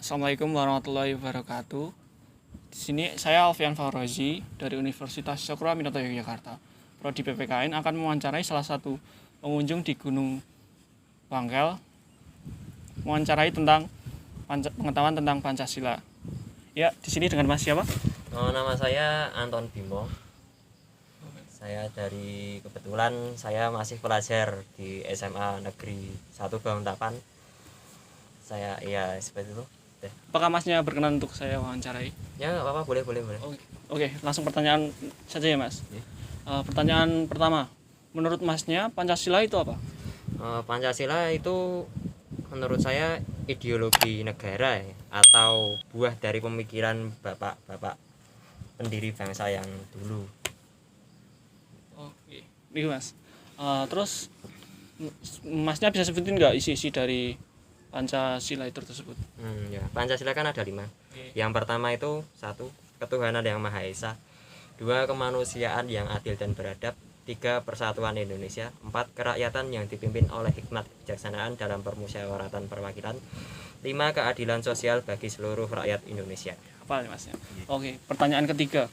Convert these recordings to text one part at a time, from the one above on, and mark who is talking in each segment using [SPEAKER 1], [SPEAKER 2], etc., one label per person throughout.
[SPEAKER 1] Assalamualaikum warahmatullahi wabarakatuh. Di sini saya Alfian Faurozi dari Universitas Cokro Aminoto Yogyakarta. Prodi PPKN akan mewawancarai salah satu pengunjung di Gunung Bangkel, mewawancarai tentang pengetahuan tentang Pancasila. Ya, di sini dengan Mas siapa?
[SPEAKER 2] Nama saya Anton Bimo. Kebetulan saya masih pelajar di SMA Negeri 1 Bauntapan. Saya seperti itu.
[SPEAKER 1] Apakah Masnya berkenan untuk saya wawancarai?
[SPEAKER 2] Ya nggak apa-apa, boleh.
[SPEAKER 1] Oke, langsung pertanyaan saja ya Mas. Pertanyaan pertama, menurut Masnya Pancasila itu apa?
[SPEAKER 2] Pancasila itu menurut saya ideologi negara atau buah dari pemikiran bapak-bapak pendiri bangsa yang dulu.
[SPEAKER 1] Oke, ini Mas. Terus Masnya bisa sebutin nggak isi-isi dari Pancasila itu tersebut?
[SPEAKER 2] Pancasila kan ada 5.
[SPEAKER 1] Oke.
[SPEAKER 2] Yang pertama itu 1. Ketuhanan yang Maha Esa. 2. Kemanusiaan yang adil dan beradab. 3. Persatuan Indonesia. 4. Kerakyatan yang dipimpin oleh hikmat kebijaksanaan dalam permusyawaratan perwakilan. 5. Keadilan sosial bagi seluruh rakyat Indonesia.
[SPEAKER 1] Apa nih Masnya? Oke, pertanyaan ketiga.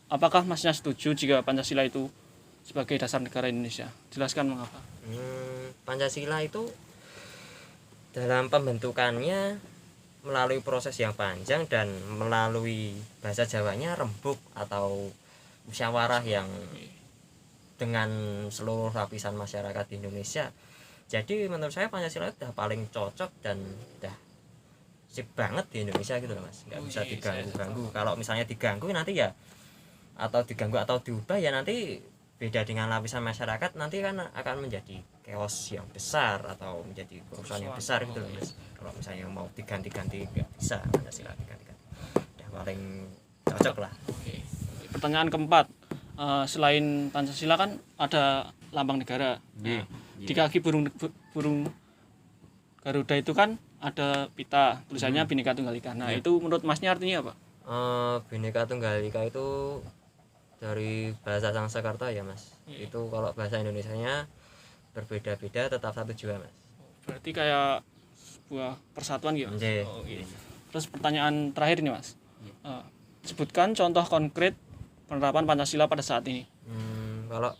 [SPEAKER 1] Apakah Masnya setuju jika Pancasila itu sebagai dasar negara Indonesia? Jelaskan mengapa.
[SPEAKER 2] Pancasila itu dalam pembentukannya melalui proses yang panjang dan melalui bahasa Jawanya rembuk atau musyawarah yang dengan seluruh lapisan masyarakat di Indonesia. Jadi menurut saya Pancasila udah paling cocok dan udah sip banget di Indonesia gitu loh Mas. Nggak bisa diganggu-ganggu. Kalau misalnya diganggu nanti ya atau diganggu atau diubah ya nanti beda dengan lapisan masyarakat, nanti kan akan menjadi chaos yang besar atau menjadi kerusuhan yang besar gitu loh Mas. Kalau misalnya mau diganti-ganti nggak bisa Pancasila diganti-ganti. Udah paling cocok lah.
[SPEAKER 1] Oke. Pertanyaan keempat, selain Pancasila kan ada lambang negara. Di kaki burung Garuda itu kan ada pita, tulisannya Bhinneka Tunggal Ika. Nah, itu menurut Masnya artinya apa?
[SPEAKER 2] Bhinneka Tunggal Ika itu dari bahasa Sanskerta ya Mas. Itu kalau bahasa Indonesianya berbeda-beda tetap satu jua Mas.
[SPEAKER 1] Berarti kayak sebuah persatuan gitu.
[SPEAKER 2] Gitu.
[SPEAKER 1] Terus pertanyaan terakhir nih Mas. Sebutkan contoh konkret penerapan Pancasila pada saat ini.
[SPEAKER 2] Kalau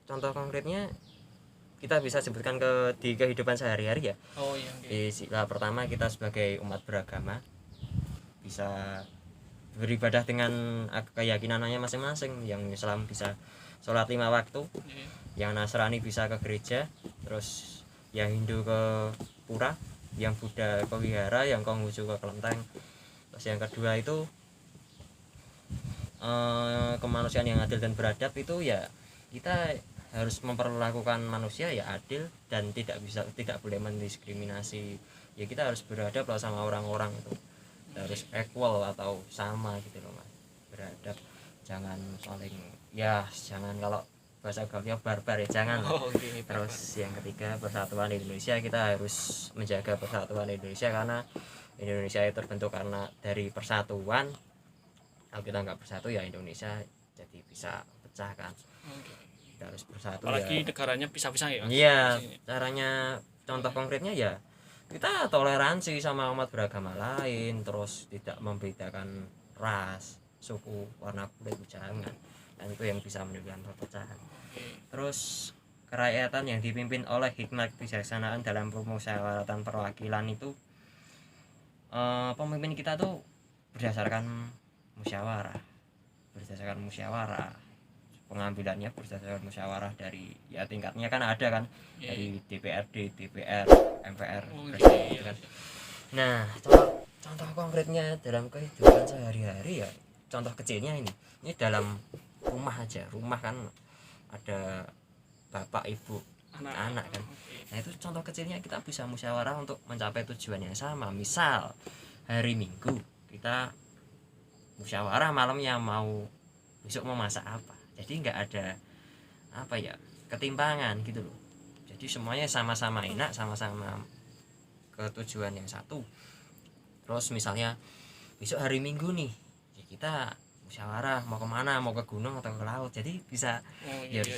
[SPEAKER 2] contoh konkretnya kita bisa sebutkan di kehidupan sehari-hari ya. Di sila pertama kita sebagai umat beragama bisa beribadah dengan keyakinannya masing-masing. Yang Islam bisa sholat 5 waktu, yang Nasrani bisa ke gereja, terus yang Hindu ke pura, yang Buddha ke wihara, yang Konghucu ke kelenteng. Terus yang kedua itu kemanusiaan yang adil dan beradab itu ya kita harus memperlakukan manusia ya adil dan tidak boleh mendiskriminasi. Ya kita harus beradab lah sama orang-orang itu. Harus equal atau sama gitu loh Mas. Beradab, jangan saling jangan kalau bahasa gaulnya barbar ya jangan. Terus yang ketiga persatuan Indonesia, kita harus menjaga persatuan Indonesia karena Indonesia itu terbentuk karena dari persatuan. Kalau kita nggak bersatu ya Indonesia jadi bisa pecah kan. Kita harus bersatu.
[SPEAKER 1] Apalagi negaranya pisah-pisah ya Mas?
[SPEAKER 2] Iya, caranya contoh konkretnya ya kita toleransi sama umat beragama lain, terus tidak membedakan ras, suku, warna kulit, jangan. Dan itu yang bisa menimbulkan perpecahan. Terus kerakyatan yang dipimpin oleh hikmat kebijaksanaan dalam permusyawaratan perwakilan itu pemimpin kita tuh berdasarkan musyawarah. Pengambilannya berdasarkan musyawarah dari ya tingkatnya kan ada kan dari DPRD, DPR, MPR, gitu kan. Nah, contoh konkretnya dalam kehidupan sehari-hari ya contoh kecilnya ini dalam rumah aja. Rumah kan ada bapak, ibu, anak kan. Nah, itu contoh kecilnya kita bisa musyawarah untuk mencapai tujuan yang sama. Misal hari Minggu kita musyawarah malamnya besok mau masak apa. Jadi nggak ada ketimpangan gitu loh. Jadi semuanya sama-sama enak, sama-sama ke tujuan yang satu. Terus misalnya besok hari Minggu nih, ya kita musyawarah mau kemana, mau ke gunung atau ke laut. Jadi bisa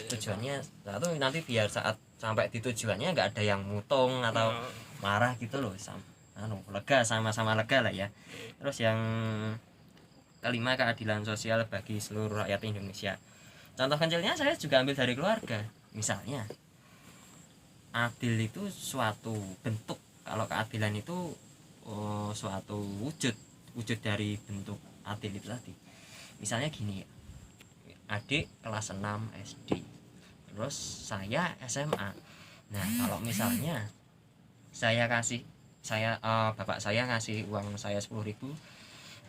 [SPEAKER 2] tujuannya satu, nanti biar saat sampai di tujuannya nggak ada yang mutung atau marah gitu loh. lega, sama-sama lega lah ya. Terus yang kelima, keadilan sosial bagi seluruh rakyat Indonesia. Contoh kecilnya saya juga ambil dari keluarga. Misalnya adil itu suatu bentuk, kalau keadilan itu suatu wujud dari bentuk adil itu tadi. Misalnya gini, adik kelas 6 SD, terus saya SMA. Nah kalau misalnya bapak saya ngasih uang saya 10.000,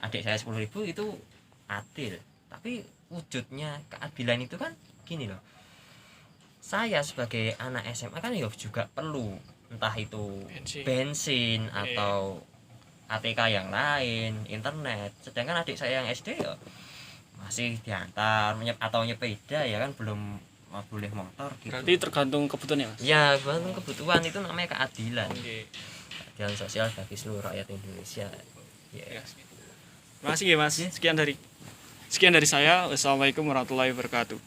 [SPEAKER 2] adik saya 10.000, itu adil. Tapi wujudnya keadilan itu kan gini loh, saya sebagai anak SMA kan ya juga perlu entah itu bensin atau ATK yang lain, internet. Sedangkan adik saya yang SD ya masih diantar atau nyepeda ya kan, belum boleh motor gitu.
[SPEAKER 1] Berarti tergantung kebutuhan ya Mas?
[SPEAKER 2] Ya tergantung kebutuhan, itu namanya keadilan.
[SPEAKER 1] Oke.
[SPEAKER 2] Keadilan sosial bagi seluruh rakyat Indonesia.
[SPEAKER 1] Ya. Terima kasih ya Mas. Sekian dari saya. Wassalamualaikum warahmatullahi wabarakatuh.